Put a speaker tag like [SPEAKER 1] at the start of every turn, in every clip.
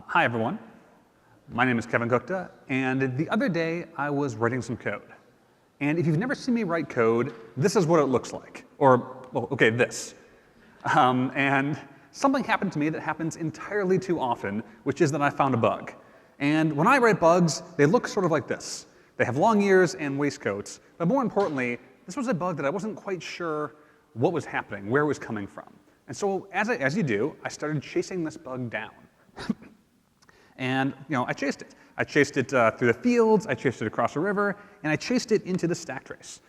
[SPEAKER 1] Hi, everyone. My name is Kevin Kuchta, and the other day I was writing some code. And if you've never seen me write code, this is what it looks like. Or, well, okay, this. And something happened to me that happens entirely too often, which is that I found a bug. And when I write bugs, they look sort of like this. They have long ears and waistcoats, but more importantly, this was a bug that I wasn't quite sure what was happening, where it was coming from. And so, as you do, I started chasing this bug down. And I chased it. I chased it through the fields, I chased it across a river, and I chased it into the stack trace.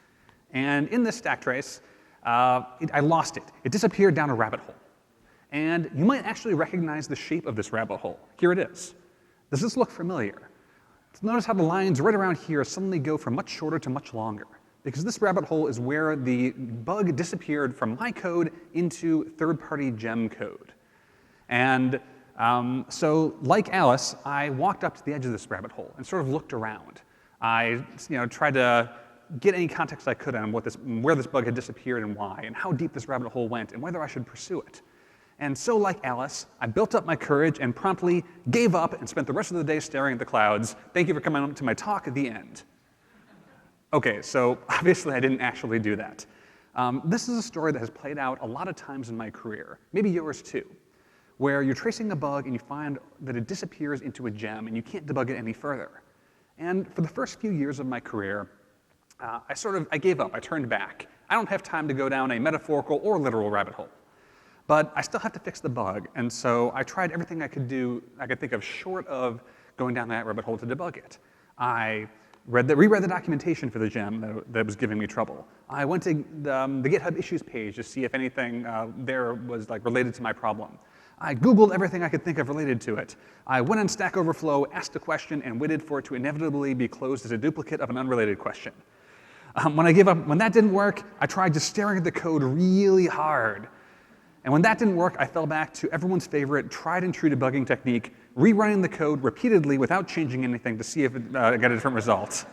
[SPEAKER 1] And in this stack trace, I lost it. It disappeared down a rabbit hole. And you might actually recognize the shape of this rabbit hole. Here it is. Does this look familiar? Notice how the lines right around here suddenly go from much shorter to much longer, because this rabbit hole is where the bug disappeared from my code into third-party gem code. And so, like Alice, I walked up to the edge of this rabbit hole and sort of looked around. I tried to get any context I could on where this bug had disappeared and why, and how deep this rabbit hole went, and whether I should pursue it. And so, like Alice, I built up my courage and promptly gave up and spent the rest of the day staring at the clouds. Thank you for coming up to my talk at the end. Okay, so obviously I didn't actually do that. This is a story that has played out a lot of times in my career, maybe yours too, where you're tracing a bug and you find that it disappears into a gem and you can't debug it any further. And for the first few years of my career, I gave up, I turned back. I don't have time to go down a metaphorical or literal rabbit hole. But I still have to fix the bug, and so I tried everything I could think of short of going down that rabbit hole to debug it. I reread the documentation for the gem that was giving me trouble. I went to the GitHub issues page to see if anything there was related to my problem. I Googled everything I could think of related to it. I went on StackOverflow, asked a question, and waited for it to inevitably be closed as a duplicate of an unrelated question. When I gave up, when that didn't work, I tried just staring at the code really hard. And when that didn't work, I fell back to everyone's favorite tried and true debugging technique, rerunning the code repeatedly without changing anything to see if it got a different result.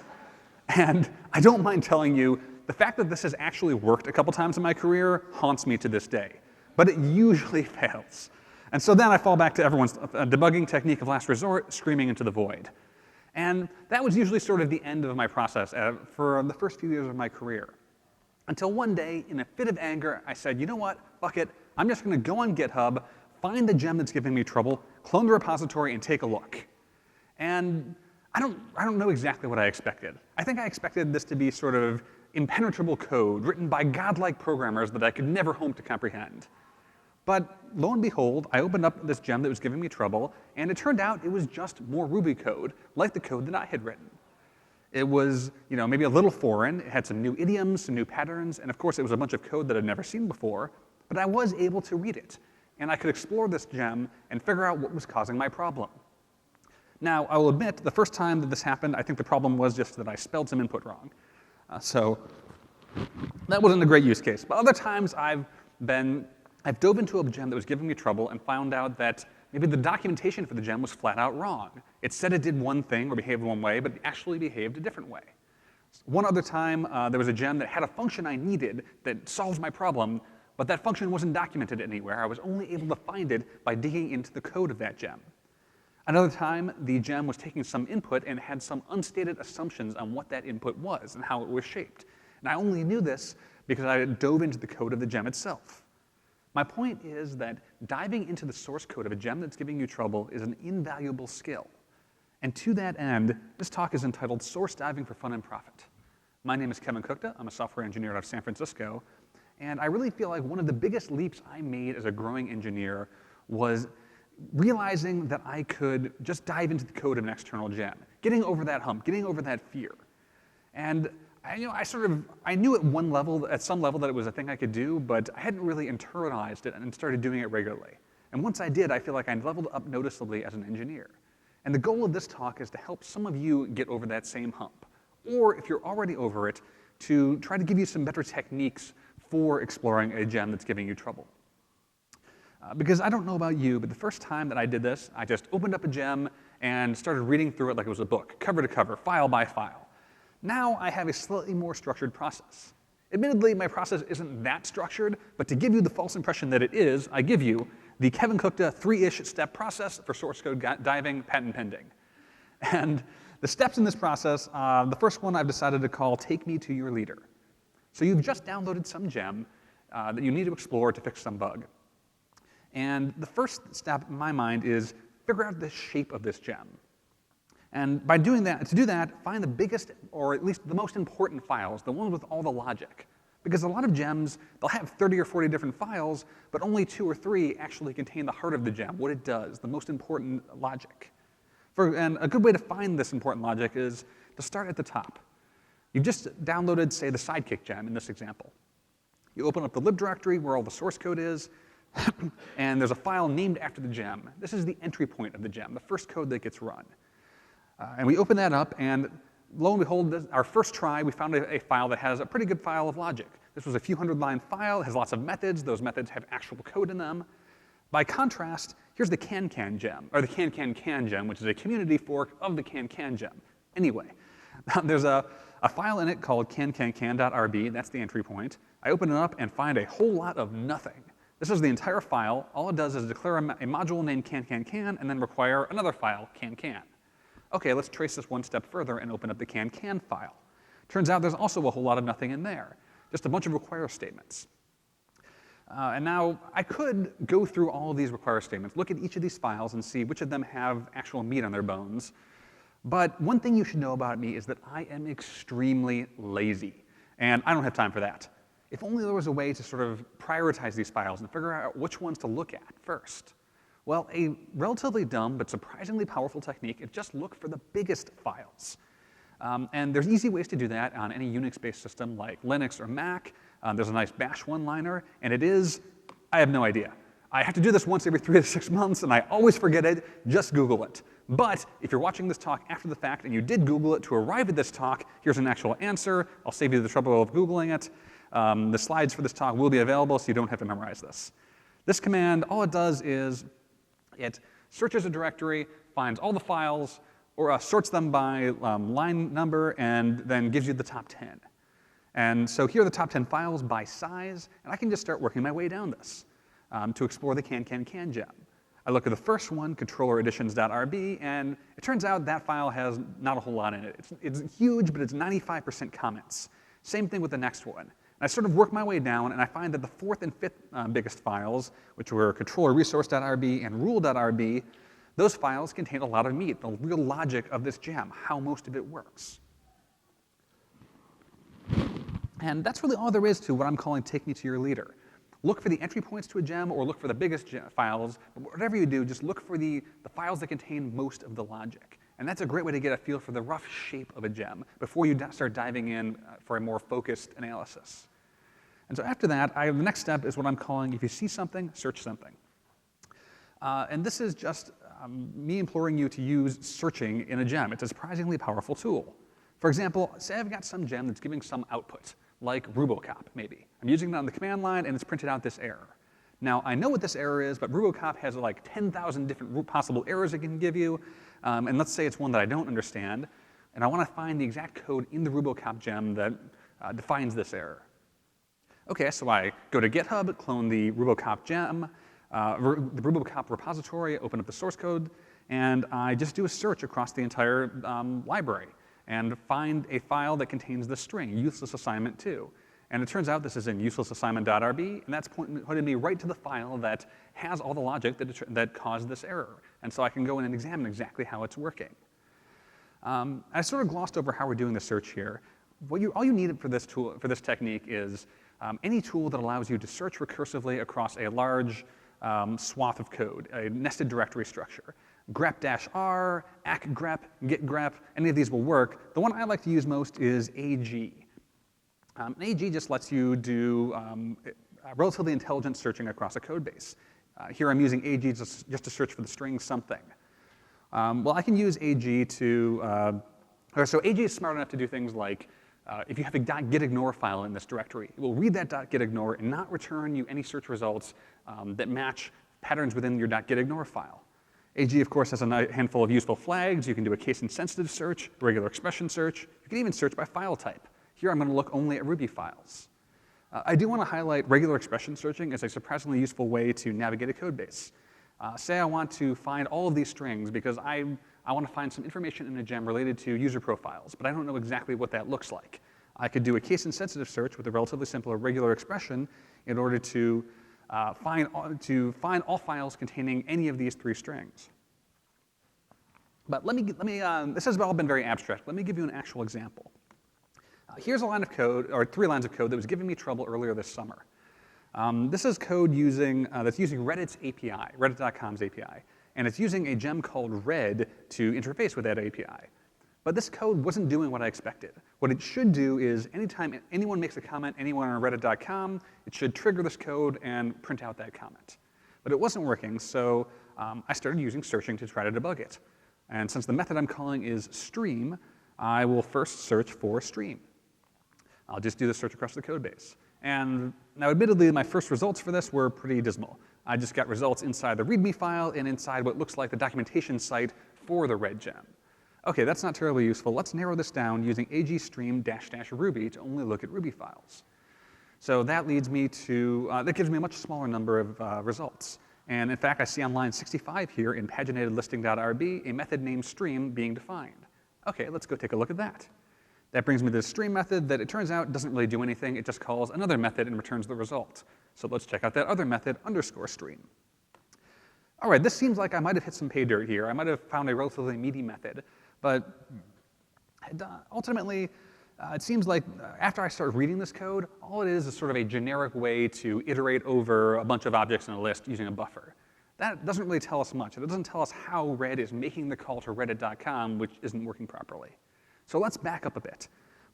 [SPEAKER 1] And I don't mind telling you, the fact that this has actually worked a couple times in my career haunts me to this day. But it usually fails. And so then I fall back to everyone's debugging technique of last resort, screaming into the void. And that was usually sort of the end of my process for the first few years of my career. Until one day, in a fit of anger, I said, you know what, fuck it, I'm just going to go on GitHub, find the gem that's giving me trouble, clone the repository, and take a look. And I don't know exactly what I expected. I think I expected this to be sort of impenetrable code written by godlike programmers that I could never hope to comprehend. But lo and behold, I opened up this gem that was giving me trouble, and it turned out it was just more Ruby code, like the code that I had written. It was, maybe a little foreign. It had some new idioms, some new patterns, and of course it was a bunch of code that I'd never seen before, but I was able to read it, and I could explore this gem and figure out what was causing my problem. Now, I will admit, the first time that this happened, I think the problem was just that I spelled some input wrong. So that wasn't a great use case. But other times I've dove into a gem that was giving me trouble and found out that maybe the documentation for the gem was flat out wrong. It said it did one thing or behaved one way, but it actually behaved a different way. One other time, there was a gem that had a function I needed that solved my problem, but that function wasn't documented anywhere. I was only able to find it by digging into the code of that gem. Another time, the gem was taking some input and had some unstated assumptions on what that input was and how it was shaped. And I only knew this because I dove into the code of the gem itself. My point is that diving into the source code of a gem that's giving you trouble is an invaluable skill. And to that end, this talk is entitled Source Diving for Fun and Profit. My name is Kevin Kuchta. I'm a software engineer out of San Francisco. And I really feel like one of the biggest leaps I made as a growing engineer was realizing that I could just dive into the code of an external gem, getting over that hump, getting over that fear. And I knew at some level that it was a thing I could do, but I hadn't really internalized it and started doing it regularly. And once I did, I feel like I leveled up noticeably as an engineer. And the goal of this talk is to help some of you get over that same hump. Or if you're already over it, to try to give you some better techniques for exploring a gem that's giving you trouble. Because I don't know about you, but the first time that I did this, I just opened up a gem and started reading through it like it was a book, cover to cover, file by file. Now I have a slightly more structured process. Admittedly, my process isn't that structured, but to give you the false impression that it is, I give you the Kevin Kuchta 3-ish step process for source code diving, patent pending. And the steps in this process, the first one I've decided to call Take Me to Your Leader. So you've just downloaded some gem that you need to explore to fix some bug. And the first step in my mind is figure out the shape of this gem. And by doing that, to do that, find the biggest, or at least the most important files, the ones with all the logic. Because a lot of gems, they'll have 30 or 40 different files, but only 2 or 3 actually contain the heart of the gem, what it does, the most important logic. And a good way to find this important logic is to start at the top. You've just downloaded, say, the Sidekick gem in this example. You open up the lib directory where all the source code is, and there's a file named after the gem. This is the entry point of the gem, the first code that gets run. And we open that up, and lo and behold, our first try, we found a file that has a pretty good file of logic. This was a few hundred-line file. It has lots of methods. Those methods have actual code in them. By contrast, here's the can-can gem, or the can-can-can gem, which is a community fork of the can-can gem. Anyway, there's a file in it called can-can-can.rb. That's the entry point. I open it up and find a whole lot of nothing. This is the entire file. All it does is declare a module named can-can-can and then require another file, can-can. OK, let's trace this one step further and open up the can-can file. Turns out there's also a whole lot of nothing in there, just a bunch of require statements. And now I could go through all of these require statements, look at each of these files and see which of them have actual meat on their bones. But one thing you should know about me is that I am extremely lazy, and I don't have time for that. If only there was a way to sort of prioritize these files and figure out which ones to look at first. Well, a relatively dumb but surprisingly powerful technique is just look for the biggest files. And there's easy ways to do that on any Unix-based system like Linux or Mac. There's a nice bash one-liner, and it is, I have no idea. I have to do this once every 3 to 6 months, and I always forget it. Just Google it. But if you're watching this talk after the fact and you did Google it to arrive at this talk, here's an actual answer. I'll save you the trouble of Googling it. The slides for this talk will be available, so you don't have to memorize this. This command, all it does is it searches a directory, finds all the files, or sorts them by line number, and then gives you the top 10. And so here are the top 10 files by size, and I can just start working my way down this to explore the can-can-can gem. I look at the first one, controllereditions.rb, and it turns out that file has not a whole lot in it. It's huge, but it's 95% comments. Same thing with the next one. And I sort of work my way down, and I find that the 4th and 5th biggest files, which were controllerresource.rb and rule.rb, those files contain a lot of meat, the real logic of this gem, how most of it works. And that's really all there is to what I'm calling Take Me to Your Leader. Look for the entry points to a gem, or look for the biggest files. But whatever you do, just look for the files that contain most of the logic. And that's a great way to get a feel for the rough shape of a gem before you start diving in for a more focused analysis. And so after that, the next step is what I'm calling, if you see something, search something. And this is just me imploring you to use searching in a gem. It's a surprisingly powerful tool. For example, say I've got some gem that's giving some output, like RubyConf, maybe. I'm using it on the command line, and it's printed out this error. Now, I know what this error is, but RubyConf has like 10,000 different possible errors it can give you. And let's say it's one that I don't understand, and I want to find the exact code in the RubyConf gem that defines this error. OK, so I go to GitHub, clone the RubyConf gem, the RubyConf repository, open up the source code, and I just do a search across the entire library and find a file that contains the string, useless assignment 2. And it turns out this is in uselessassignment.rb, and that's pointing me right to the file that has all the logic that caused this error. And so I can go in and examine exactly how it's working. I sort of glossed over how we're doing the search here. All you need for this tool, for this technique, is any tool that allows you to search recursively across a large swath of code, a nested directory structure. grep-r, acgrep, gitgrep, any of these will work. The one I like to use most is AG. AG just lets you do relatively intelligent searching across a code base. Here I'm using AG just to search for the string something. Well, I can use AG to, so AG is smart enough to do things like, if you have a .gitignore file in this directory, it will read that .gitignore and not return you any search results that match patterns within your .gitignore file. AG, of course, has a handful of useful flags. You can do a case-insensitive search, regular expression search. You can even search by file type. Here I'm going to look only at Ruby files. I do want to highlight regular expression searching as a surprisingly useful way to navigate a code base. Say I want to find all of these strings because I want to find some information in a gem related to user profiles, but I don't know exactly what that looks like. I could do a case-insensitive search with a relatively simple regular expression in order to find all files containing any of these 3 strings. But this has all been very abstract. Let me give you an actual example. Here's a line of code, or 3 lines of code that was giving me trouble earlier this summer. This is code that's using Reddit's API, Reddit.com's API, and it's using a gem called red to interface with that API. But this code wasn't doing what I expected. What it should do is anytime anyone makes a comment anywhere on Reddit.com, it should trigger this code and print out that comment. But it wasn't working, so I started using searching to try to debug it. And since the method I'm calling is stream, I will first search for stream. I'll just do the search across the code base. And now, admittedly, my first results for this were pretty dismal. I just got results inside the README file and inside what looks like the documentation site for the red gem. OK, that's not terribly useful. Let's narrow this down using agstream-ruby to only look at Ruby files. So that leads me to, that gives me a much smaller number of results. And in fact, I see on line 65 here in paginatedlisting.rb a method named stream being defined. OK, let's go take a look at that. That brings me to the stream method that it turns out doesn't really do anything. It just calls another method and returns the result. So let's check out that other method, _stream. All right, this seems like I might have hit some pay dirt here. I might have found a relatively meaty method. But ultimately, it seems like after I start reading this code, all it is sort of a generic way to iterate over a bunch of objects in a list using a buffer. That doesn't really tell us much. It doesn't tell us how Red is making the call to reddit.com, which isn't working properly. So let's back up a bit.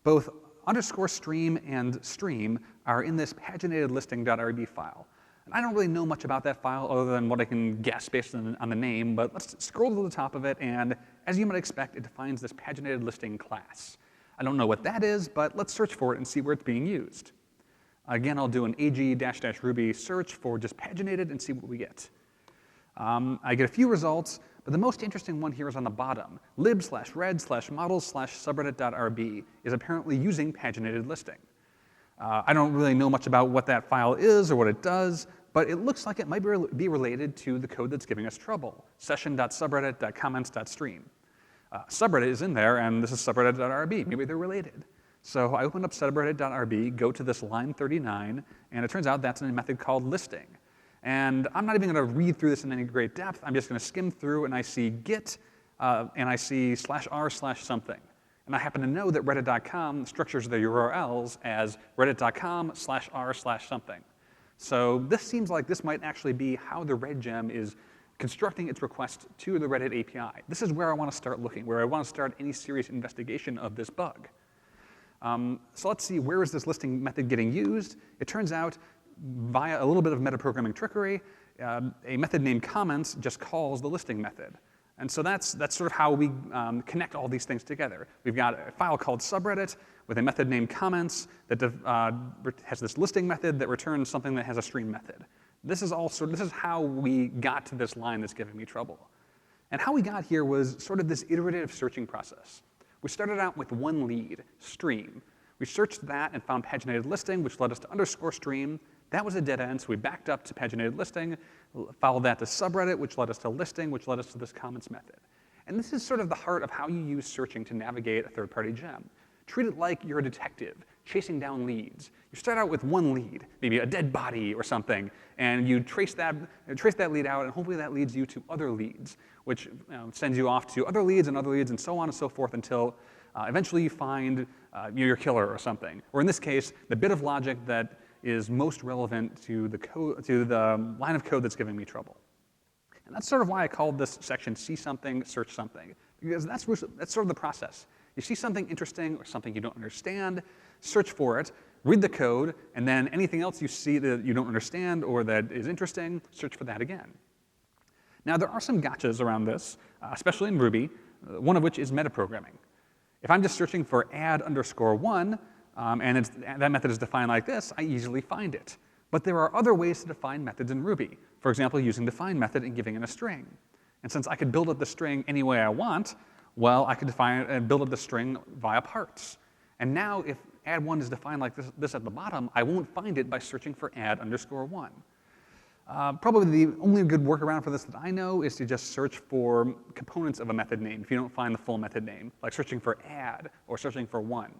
[SPEAKER 1] Both _stream and stream are in this paginatedlisting.rb file. And I don't really know much about that file other than what I can guess based on the name, but let's scroll to the top of it, and as you might expect, it defines this paginated listing class. I don't know what that is, but let's search for it and see where it's being used. Again, I'll do an ag-ruby search for just paginated and see what we get. I get a few results, but the most interesting one here is on the bottom. lib/red/models/subreddit.rb is apparently using paginated listing. I don't really know much about what that file is or what it does, but it looks like it might be related to the code that's giving us trouble, session.subreddit.comments.stream. Subreddit is in there, and this is subreddit.rb. Maybe they're related. So I open up subreddit.rb, go to this line 39, and it turns out that's in a method called listing. And I'm not even going to read through this in any great depth. I'm just going to skim through, and I see git, and I see /r/something. And I happen to know that reddit.com structures their URLs as reddit.com/r/something. So this seems like this might actually be how the red gem is constructing its request to the Reddit API. This is where I want to start looking, where I want to start any serious investigation of this bug. So let's see, where is this listing method getting used? It turns out, via a little bit of metaprogramming trickery, a method named comments just calls the listing method. And so that's sort of how we connect all these things together. We've got a file called subreddit with a method named comments that has this listing method that returns something that has a stream method. This is how we got to this line that's giving me trouble. And how we got here was sort of this iterative searching process. We started out with one lead, stream. We searched that and found paginated listing, which led us to _stream. That was a dead end, so we backed up to paginated listing, followed that to subreddit, which led us to listing, which led us to this comments method. And this is sort of the heart of how you use searching to navigate a third-party gem. Treat it like you're a detective chasing down leads. You start out with one lead, maybe a dead body or something, and you trace that lead out, and hopefully that leads you to other leads, which sends you off to other leads, and so on and so forth until eventually you find your killer or something. Or in this case, the bit of logic that is most relevant to the line of code that's giving me trouble. And that's sort of why I called this section see something, search something, because that's sort of the process. You see something interesting or something you don't understand, search for it, read the code, and then anything else you see that you don't understand or that is interesting, search for that again. Now, there are some gotchas around this, especially in Ruby, one of which is metaprogramming. If I'm just searching for add_1, and that method is defined like this, I easily find it. But there are other ways to define methods in Ruby. For example, using define method and giving it a string. And since I could build up the string any way I want, well, I could define and build up the string via parts. And now, if add1 is defined like this at the bottom, I won't find it by searching for add_1. Probably the only good workaround for this that I know is to just search for components of a method name if you don't find the full method name, like searching for add or searching for one.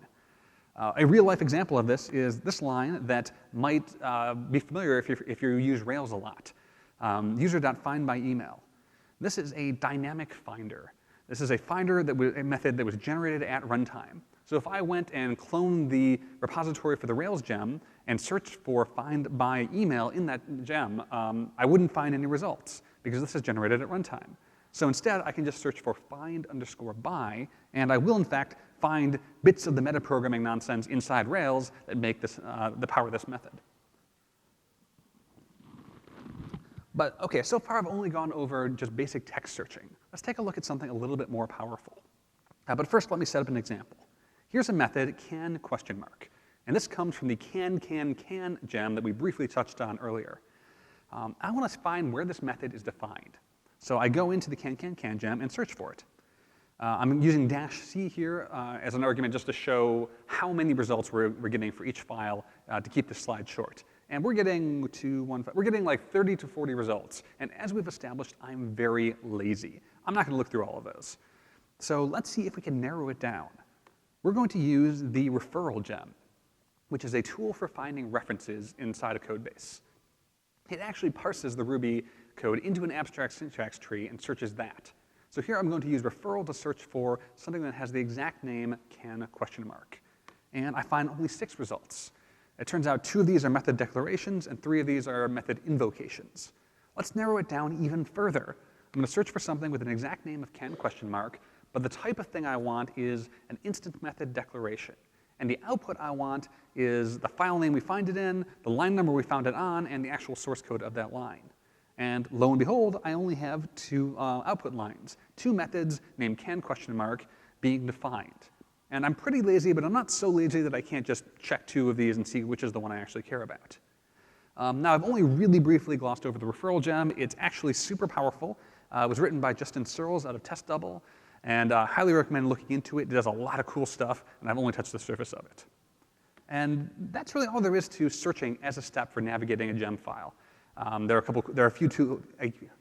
[SPEAKER 1] A real-life example of this is this line that might be familiar if you use Rails a lot. User.findByEmail. This is a dynamic finder. This is a finder a method that was generated at runtime. So if I went and cloned the repository for the Rails gem and searched for find by email in that gem, I wouldn't find any results because this is generated at runtime. So instead, I can just search for find_by, and I will in fact find bits of the metaprogramming nonsense inside Rails that make this that power this method. But okay, so far I've only gone over just basic text searching. Let's take a look at something a little bit more powerful. But first, let me set up an example. Here's a method, can?, and this comes from the can gem that we briefly touched on earlier. I want to find where this method is defined. So I go into the can gem and search for it. I'm using -c here as an argument just to show how many results we're getting for each file to keep the slide short. And we're getting like 30 to 40 results. And as we've established, I'm very lazy. I'm not going to look through all of those. So let's see if we can narrow it down. We're going to use the Referral gem, which is a tool for finding references inside a codebase. It actually parses the Ruby code into an abstract syntax tree and searches that. So here I'm going to use Referral to search for something that has the exact name can?. And I find only 6 results. It turns out 2 of these are method declarations and 3 of these are method invocations. Let's narrow it down even further. I'm going to search for something with an exact name of can?, but the type of thing I want is an instant method declaration. And the output I want is the file name we find it in, the line number we found it on, and the actual source code of that line. And lo and behold, I only have 2 output lines, 2 methods named can?, being defined. And I'm pretty lazy, but I'm not so lazy that I can't just check 2 of these and see which is the one I actually care about. Now, I've only really briefly glossed over the Referral gem. It's actually super powerful. It was written by Justin Searles out of TestDouble, and I highly recommend looking into it. It does a lot of cool stuff, and I've only touched the surface of it. And that's really all there is to searching as a step for navigating a gem file. There are a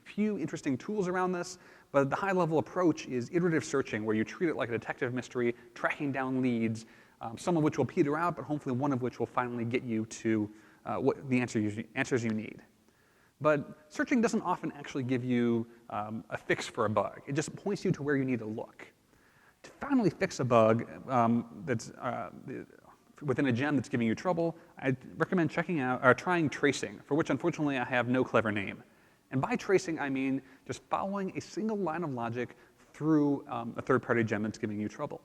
[SPEAKER 1] few interesting tools around this, but the high-level approach is iterative searching, where you treat it like a detective mystery, tracking down leads, some of which will peter out, but hopefully one of which will finally get you to what the answers you need. But searching doesn't often actually give you a fix for a bug. It just points you to where you need to look. To finally fix a bug that's within a gem that's giving you trouble, I recommend trying tracing, for which unfortunately I have no clever name. And by tracing, I mean just following a single line of logic through a third-party gem that's giving you trouble.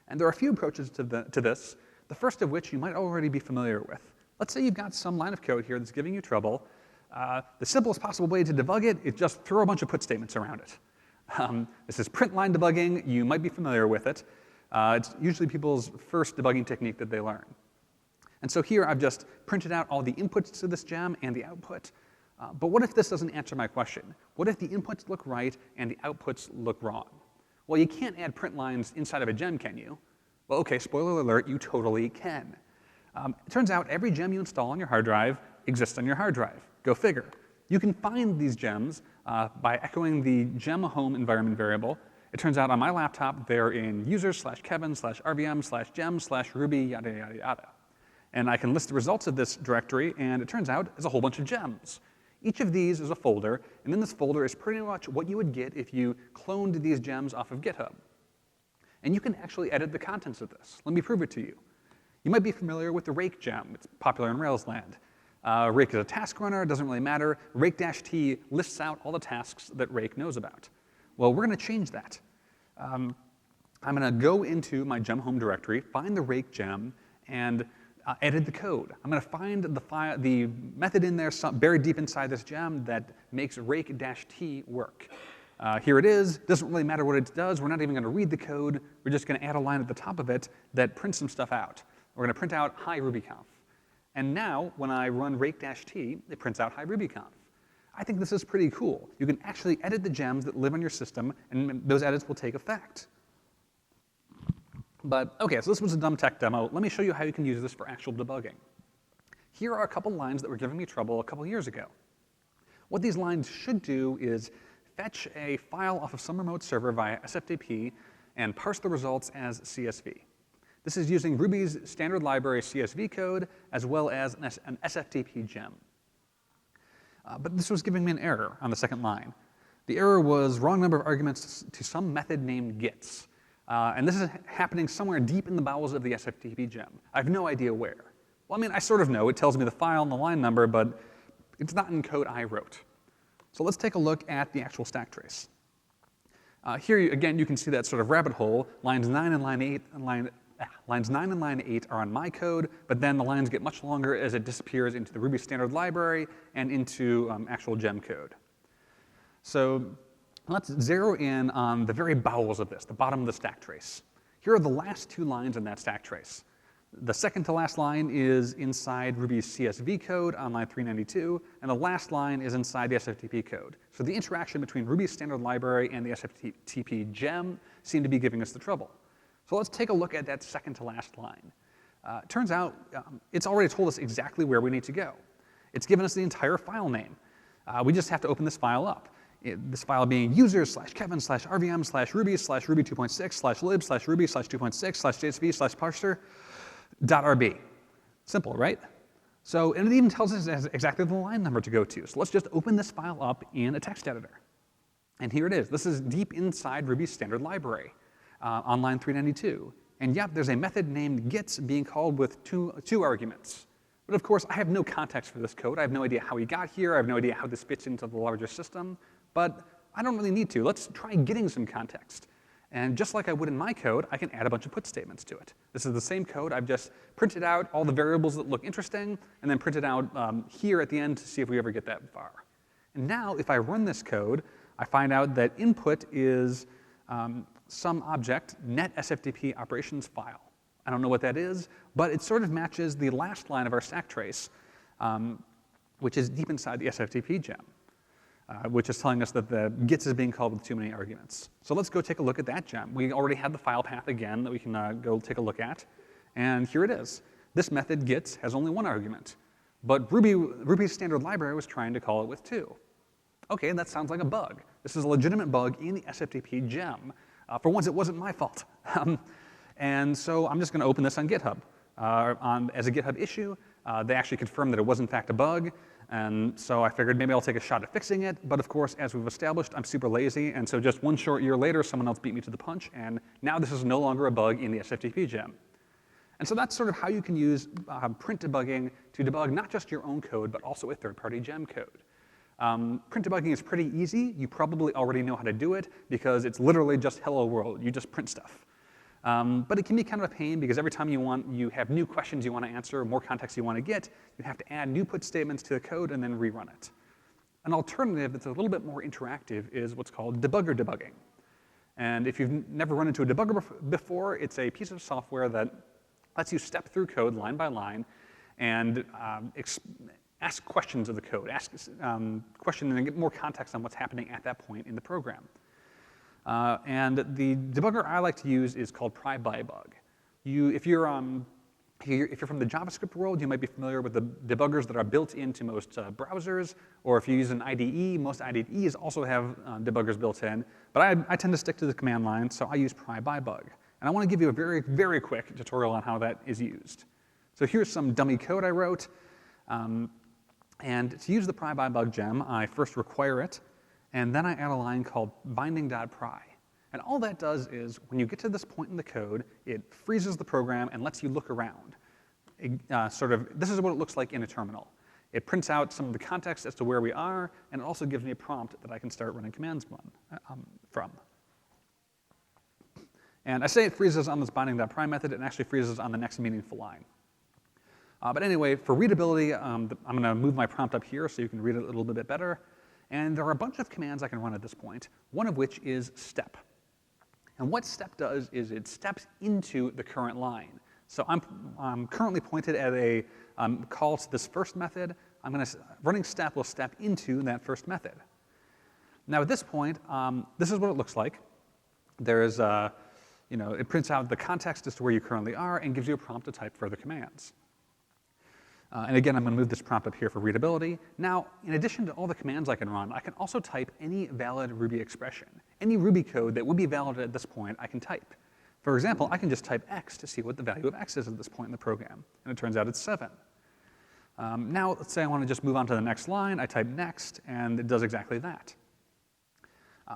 [SPEAKER 1] And there are a few approaches to this, the first of which you might already be familiar with. Let's say you've got some line of code here that's giving you trouble. The simplest possible way to debug it is just throw a bunch of put statements around it. This is print line debugging. You might be familiar with it. It's usually people's first debugging technique that they learn. And so here I've just printed out all the inputs to this gem and the output. But what if this doesn't answer my question? What if the inputs look right and the outputs look wrong? Well, you can't add print lines inside of a gem, can you? Well, okay, spoiler alert, you totally can. It turns out every gem you install on your hard drive exists on your hard drive. Go figure. You can find these gems by echoing the gem home environment variable. It turns out on my laptop, they're in users/kevin/rvm/gem/ruby, yada, yada, yada. And I can list the results of this directory, and it turns out there's a whole bunch of gems. Each of these is a folder, and in this folder is pretty much what you would get if you cloned these gems off of GitHub. And you can actually edit the contents of this. Let me prove it to you. You might be familiar with the Rake gem. It's popular in Rails land. Rake is a task runner. It doesn't really matter. Rake-T lists out all the tasks that Rake knows about. Well, we're going to change that. I'm going to go into my gem home directory, find the Rake gem, and edit the code. I'm going to find the method in there buried deep inside this gem that makes Rake-T work. Here it is. Doesn't really matter what it does. We're not even going to read the code. We're just going to add a line at the top of it that prints some stuff out. We're going to print out hi RubyConf. And now, when I run Rake-T, it prints out hi RubyConf. I think this is pretty cool. You can actually edit the gems that live on your system, and those edits will take effect. But okay, so this was a dumb tech demo. Let me show you how you can use this for actual debugging. Here are a couple lines that were giving me trouble a couple years ago. What these lines should do is fetch a file off of some remote server via SFTP and parse the results as CSV. This is using Ruby's standard library CSV code as well as an SFTP gem. But this was giving me an error on the second line. The error was wrong number of arguments to some method named gets. And this is happening somewhere deep in the bowels of the SFTP gem. I have no idea where. Well, I mean, I sort of know. It tells me the file and the line number, but it's not in code I wrote. So let's take a look at the actual stack trace. Here, again, you can see that sort of rabbit hole. Lines 9 and line 8 lines 9 and line 8 are on my code, but then the lines get much longer as it disappears into the Ruby standard library and into actual gem code. So let's zero in on the very bowels of this, the bottom of the stack trace. Here are the last two lines in that stack trace. The second to last line is inside Ruby's CSV code on line 392, and the last line is inside the SFTP code. So the interaction between Ruby's standard library and the SFTP gem seem to be giving us the trouble. So let's take a look at that second to last line. Turns out it's already told us exactly where we need to go. It's given us the entire file name. We just have to open this file up. This file being users/kevin/rvm/ruby/ruby 2.6/libs/ruby/2.6/csv/parser.rb. Simple, right? So, and it even tells us exactly the line number to go to. So let's just open this file up in a text editor. And here it is. This is deep inside Ruby's standard library on line 392. And yep, there's a method named gets being called with two arguments. But of course, I have no context for this code. I have no idea how we got here. I have no idea how this fits into the larger system. But I don't really need to. Let's try getting some context. And just like I would in my code, I can add a bunch of put statements to it. This is the same code. I've just printed out all the variables that look interesting, and then printed out here at the end to see if we ever get that far. And now, if I run this code, I find out that input is some object, net SFTP operations file. I don't know what that is, but it sort of matches the last line of our stack trace, which is deep inside the SFTP gem, which is telling us that the gets is being called with too many arguments. So let's go take a look at that gem. We already had the file path again that we can go take a look at, and here it is. This method gets has only one argument, but Ruby's standard library was trying to call it with two. Okay, that sounds like a bug. This is a legitimate bug in the SFTP gem. For once, it wasn't my fault. And so I'm just going to open this on GitHub. As a GitHub issue, they actually confirmed that it was in fact a bug. And so I figured maybe I'll take a shot at fixing it. But of course, as we've established, I'm super lazy. And so just one short year later, someone else beat me to the punch. And now this is no longer a bug in the SFTP gem. And so that's sort of how you can use print debugging to debug not just your own code, but also a third-party gem code. Print debugging is pretty easy. You probably already know how to do it because it's literally just hello world. You just print stuff. But it can be kind of a pain because every time you have new questions you want to answer, more context you want to get, you have to add new put statements to the code and then rerun it. An alternative that's a little bit more interactive is what's called debugger debugging. And if you've never run into a debugger before, it's a piece of software that lets you step through code line by line and ask questions of the code, ask questions and get more context on what's happening at that point in the program. And the debugger I like to use is called pry-by-bug. If you're from the JavaScript world, you might be familiar with the debuggers that are built into most browsers, or if you use an IDE, most IDEs also have debuggers built in. But I tend to stick to the command line, so I use pry-by-bug. And I want to give you a very, very quick tutorial on how that is used. So here's some dummy code I wrote. And to use the pry-by-bug gem, I first require it, and then I add a line called binding.pry. And all that does is, when you get to this point in the code, it freezes the program and lets you look around. This is what it looks like in a terminal. It prints out some of the context as to where we are, and it also gives me a prompt that I can start running commands from. And I say it freezes on this binding.pry method, it actually freezes on the next meaningful line. But anyway, for readability, I'm going to move my prompt up here so you can read it a little bit better. And there are a bunch of commands I can run at this point, one of which is step. And what step does is it steps into the current line. So I'm currently pointed at a call to this first method. Running step will step into that first method. Now at this point, this is what it looks like. There's it prints out the context as to where you currently are and gives you a prompt to type further commands. And again, I'm going to move this prompt up here for readability. Now, in addition to all the commands I can run, I can also type any valid Ruby expression. Any Ruby code that would be valid at this point, I can type. For example, I can just type x to see what the value of x is at this point in the program. And it turns out it's 7. Now, let's say I want to just move on to the next line. I type next, and it does exactly that.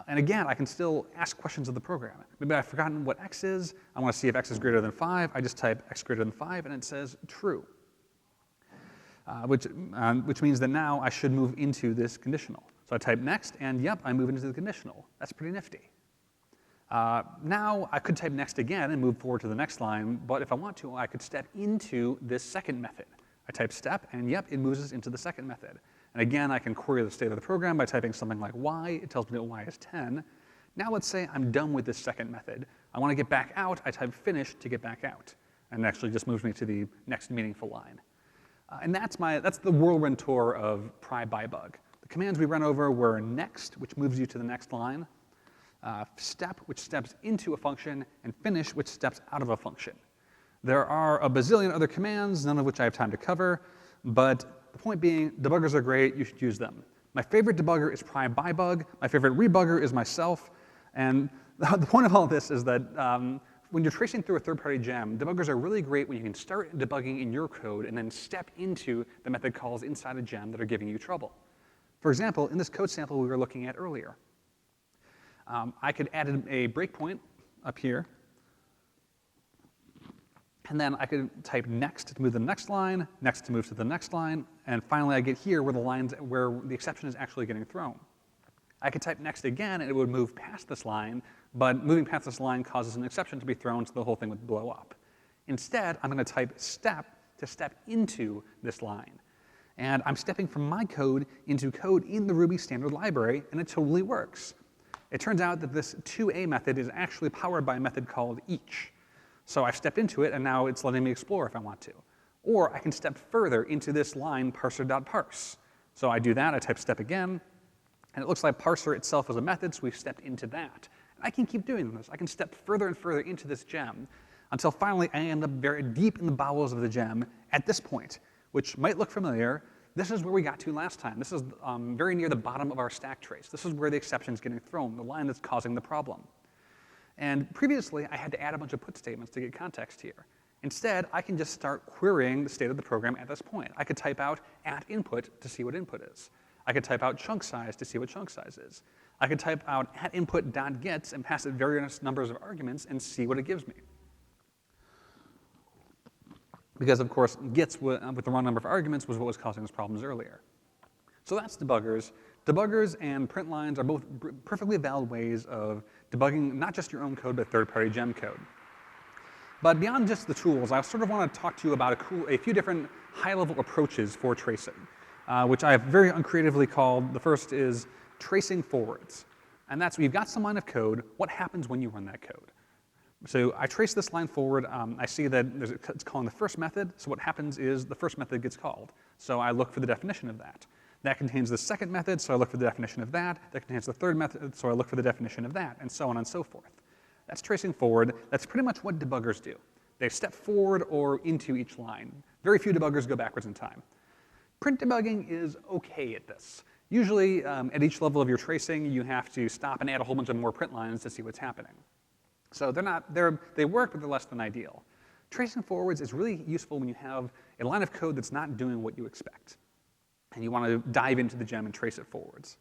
[SPEAKER 1] And again, I can still ask questions of the program. Maybe I've forgotten what x is. I want to see if x is greater than 5. I just type x greater than 5, and it says true. Which means that now I should move into this conditional. So I type next, and yep, I move into the conditional. That's pretty nifty. Now I could type next again and move forward to the next line, but if I want to, I could step into this second method. I type step, and yep, it moves us into the second method. And again, I can query the state of the program by typing something like y. It tells me that y is 10. Now let's say I'm done with this second method. I want to get back out. I type finish to get back out. And it actually just moves me to the next meaningful line. And that's the whirlwind tour of pry by bug. The commands we ran over were next, which moves you to the next line, step, which steps into a function, and finish, which steps out of a function. There are a bazillion other commands, none of which I have time to cover, but the point being, debuggers are great, you should use them. My favorite debugger is pry by bug, my favorite rebugger is myself, and the point of all this is that when you're tracing through a third-party gem, debuggers are really great when you can start debugging in your code and then step into the method calls inside a gem that are giving you trouble. For example, in this code sample we were looking at earlier, I could add a breakpoint up here, and then I could type next to move to the next line, next to move to the next line, and finally I get here where the exception is actually getting thrown. I could type next again, and it would move past this line, but moving past this line causes an exception to be thrown, so the whole thing would blow up. Instead, I'm going to type step to step into this line. And I'm stepping from my code into code in the Ruby standard library, and it totally works. It turns out that this toA method is actually powered by a method called each. So I've stepped into it, and now it's letting me explore if I want to. Or I can step further into this line parser.parse. So I do that, I type step again, and it looks like parser itself is a method, so we've stepped into that. And I can keep doing this. I can step further and further into this gem until finally I end up very deep in the bowels of the gem at this point, which might look familiar. This is where we got to last time. This is very near the bottom of our stack trace. This is where the exception is getting thrown, the line that's causing the problem. And previously, I had to add a bunch of put statements to get context here. Instead, I can just start querying the state of the program at this point. I could type out @input to see what input is. I could type out chunk size to see what chunk size is. I could type out @input.gets and pass it various numbers of arguments and see what it gives me. Because, of course, gets with the wrong number of arguments was what was causing us problems earlier. So that's debuggers. Debuggers and print lines are both perfectly valid ways of debugging not just your own code, but third-party gem code. But beyond just the tools, I sort of want to talk to you about a few different high-level approaches for tracing, which I have very uncreatively called, the first is tracing forwards. And that's, you've got some line of code, what happens when you run that code? So I trace this line forward, I see that it's calling the first method, so what happens is the first method gets called. So I look for the definition of that. That contains the second method, so I look for the definition of that. That contains the third method, so I look for the definition of that, and so on and so forth. That's tracing forward. That's pretty much what debuggers do. They step forward or into each line. Very few debuggers go backwards in time. Print debugging is okay at this. Usually, at each level of your tracing, you have to stop and add a whole bunch of more print lines to see what's happening. So they work, but they're less than ideal. Tracing forwards is really useful when you have a line of code that's not doing what you expect, and you want to dive into the gem and trace it forwards.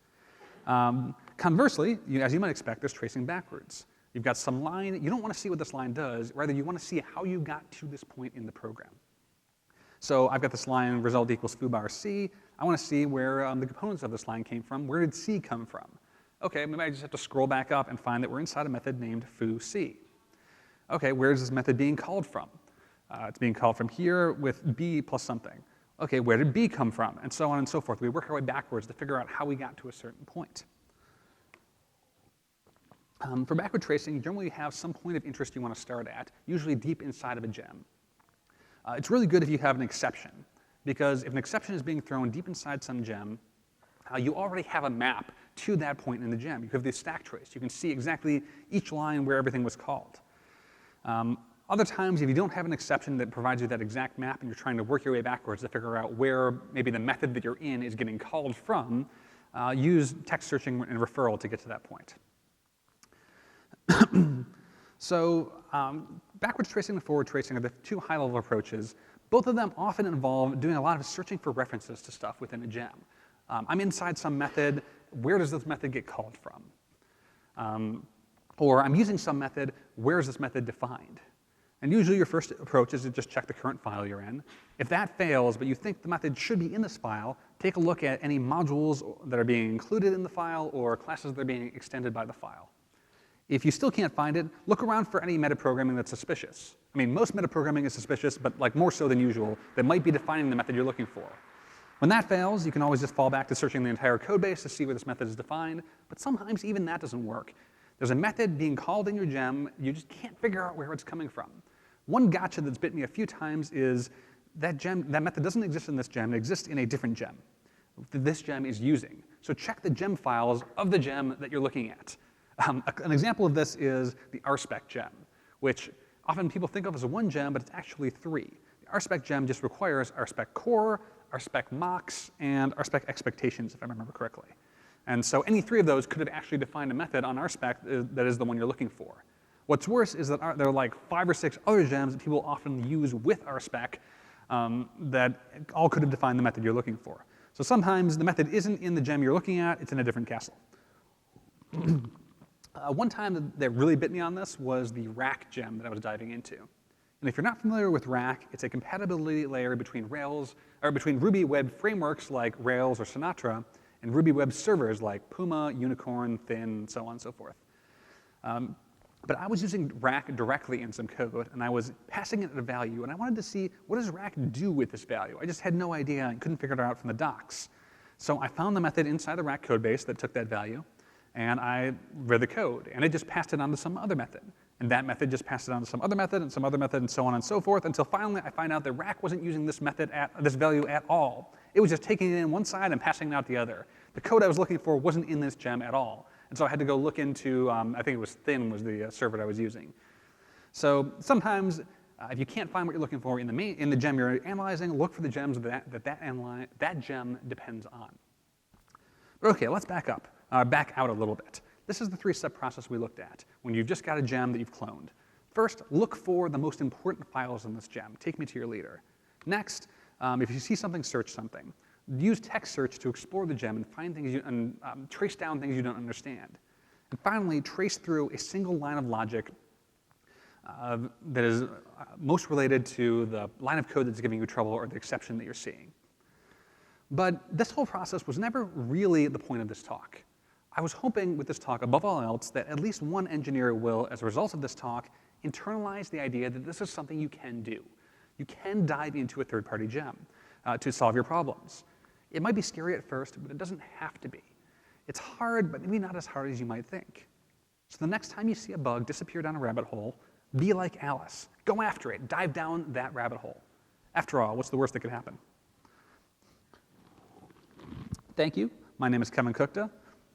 [SPEAKER 1] Conversely, as you might expect, there's tracing backwards. You've got some line, you don't want to see what this line does, rather you want to see how you got to this point in the program. So I've got this line, result equals foobar C. I want to see where the components of this line came from. Where did C come from? Okay, maybe I just have to scroll back up and find that we're inside a method named fooC. Okay, where is this method being called from? It's being called from here with B plus something. Okay, where did B come from? And so on and so forth. We work our way backwards to figure out how we got to a certain point. For backward tracing, you generally have some point of interest you want to start at, usually deep inside of a gem. It's really good if you have an exception, because if an exception is being thrown deep inside some gem, you already have a map to that point in the gem. You have this stack trace. You can see exactly each line where everything was called. Other times, if you don't have an exception that provides you that exact map and you're trying to work your way backwards to figure out where maybe the method that you're in is getting called from, use text searching and referral to get to that point. So backwards tracing and forward tracing are the two high-level approaches. Both of them often involve doing a lot of searching for references to stuff within a gem. I'm inside some method. Where does this method get called from? Or I'm using some method. Where is this method defined? And usually your first approach is to just check the current file you're in. If that fails, but you think the method should be in this file, take a look at any modules that are being included in the file or classes that are being extended by the file. If you still can't find it, look around for any metaprogramming that's suspicious. I mean, most metaprogramming is suspicious, but like more so than usual, that might be defining the method you're looking for. When that fails, you can always just fall back to searching the entire code base to see where this method is defined, but sometimes even that doesn't work. There's a method being called in your gem, you just can't figure out where it's coming from. One gotcha that's bit me a few times is that method doesn't exist in this gem, it exists in a different gem that this gem is using. So check the gem files of the gem that you're looking at. An example of this is the RSpec gem, which often people think of as one gem, but it's actually three. The RSpec gem just requires RSpec core, RSpec mocks, and RSpec expectations, if I remember correctly. And so any three of those could have actually defined a method on RSpec that is the one you're looking for. What's worse is that there are like 5 or 6 other gems that people often use with RSpec that all could have defined the method you're looking for. So sometimes the method isn't in the gem you're looking at, it's in a different castle. One time that really bit me on this was the Rake gem that I was diving into. And if you're not familiar with Rake, it's a compatibility layer between Ruby web frameworks like Rails or Sinatra and Ruby web servers like Puma, Unicorn, Thin, and so on and so forth. But I was using Rake directly in some code, and I was passing it a value, and I wanted to see what does Rake do with this value. I just had no idea and couldn't figure it out from the docs. So I found the method inside the Rake code base that took that value, and I read the code, and it just passed it on to some other method. And that method just passed it on to some other method, and some other method, and so on and so forth, until finally I find out that Rake wasn't using this value at all. It was just taking it in one side and passing it out the other. The code I was looking for wasn't in this gem at all. And so I had to go look into, I think it was Thin was the server I was using. So sometimes, if you can't find what you're looking for in the gem you're analyzing, look for the gems that gem depends on. But okay, let's back out a little bit. This is the 3-step process we looked at when you've just got a gem that you've cloned. First, look for the most important files in this gem. Take me to your leader. Next, if you see something, search something. Use text search to explore the gem and find things trace down things you don't understand. And finally, trace through a single line of logic that is most related to the line of code that's giving you trouble or the exception that you're seeing. But this whole process was never really the point of this talk. I was hoping with this talk, above all else, that at least one engineer will, as a result of this talk, internalize the idea that this is something you can do. You can dive into a third-party gem to solve your problems. It might be scary at first, but it doesn't have to be. It's hard, but maybe not as hard as you might think. So the next time you see a bug disappear down a rabbit hole, be like Alice. Go after it. Dive down that rabbit hole. After all, what's the worst that could happen? Thank you. My name is Kevin Kuchta.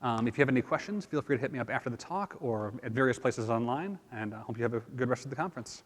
[SPEAKER 1] If you have any questions, feel free to hit me up after the talk or at various places online, and I hope you have a good rest of the conference.